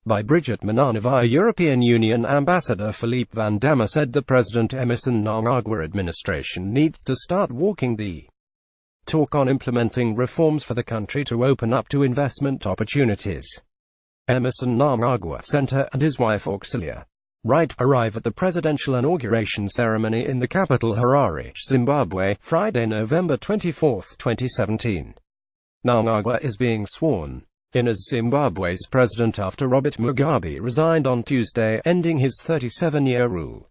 by Bridget Mnangagwa. European Union Ambassador Philippe van Damme said the President Emerson Mnangagwa administration needs to start walking the talk on implementing reforms for the country to open up to investment opportunities. Emerson Mnangagwa Center and his wife Auxilia Wright arrive at the presidential inauguration ceremony in the capital Harare, Zimbabwe, Friday, November 24, 2017. Mnangagwa is being sworn in as Zimbabwe's president after Robert Mugabe resigned on Tuesday, ending his 37-year rule.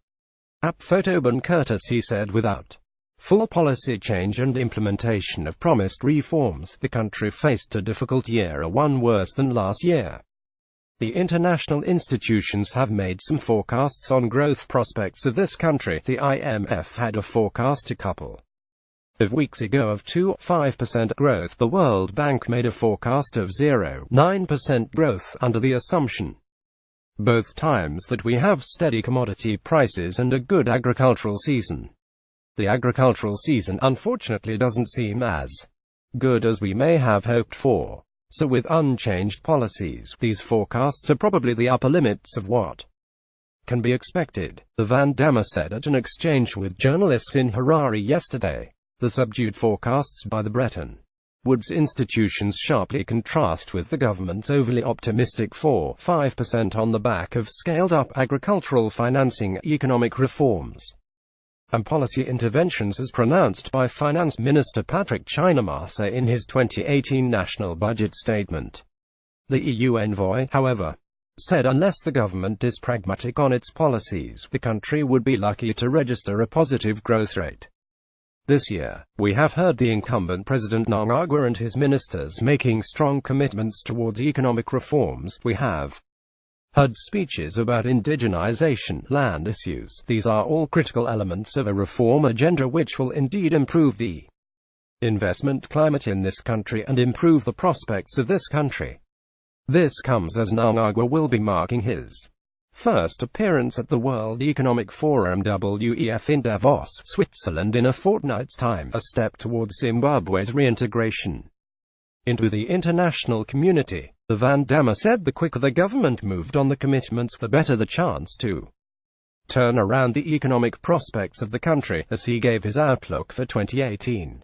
Photo ban Curtis, he said, without full policy change and implementation of promised reforms, the country faced a difficult year, one worse than last year. The international institutions have made some forecasts on growth prospects of this country. The IMF had a forecast a couple of weeks ago of 2.5% growth. The World Bank made a forecast of 0.9% growth, under the assumption both times that we have steady commodity prices and a good agricultural season. The agricultural season unfortunately doesn't seem as good as we may have hoped for. So with unchanged policies, these forecasts are probably the upper limits of what can be expected, the Van Damme said at an exchange with journalists in Harare yesterday. The subdued forecasts by the Bretton Woods institutions sharply contrast with the government's overly optimistic 4.5% on the back of scaled-up agricultural financing, economic reforms, and policy interventions as pronounced by Finance Minister Patrick Chinamasa in his 2018 national budget statement. The EU envoy, however, said unless the government is pragmatic on its policies, the country would be lucky to register a positive growth rate. This year, we have heard the incumbent President Mnangagwa and his ministers making strong commitments towards economic reforms. We have heard speeches about indigenization, land issues. These are all critical elements of a reform agenda which will indeed improve the investment climate in this country and improve the prospects of this country. This comes as Mnangagwa will be marking his first appearance at the World Economic Forum WEF in Davos, Switzerland in a fortnight's time, a step towards Zimbabwe's reintegration into the international community. The Van Damme said the quicker the government moved on the commitments, the better the chance to turn around the economic prospects of the country, as he gave his outlook for 2018.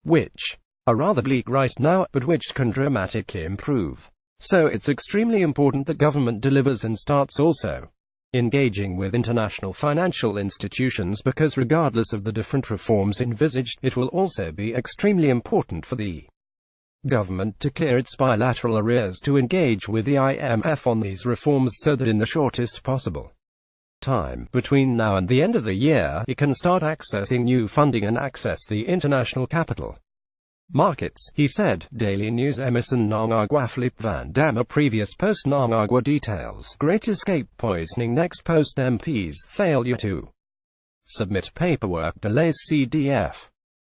Which are rather bleak right now, but which can dramatically improve. So it's extremely important that government delivers and starts also engaging with international financial institutions, because regardless of the different reforms envisaged, it will also be extremely important for the government to clear its bilateral arrears to engage with the IMF on these reforms so that in the shortest possible time between now and the end of the year, it can start accessing new funding and access the international capital markets, he said. Daily News. Emerson Mnangagwa. Philippe van Damme. Previous post. Mnangagwa details Great Escape poisoning. Next post. MPs failure to submit paperwork delays CDF.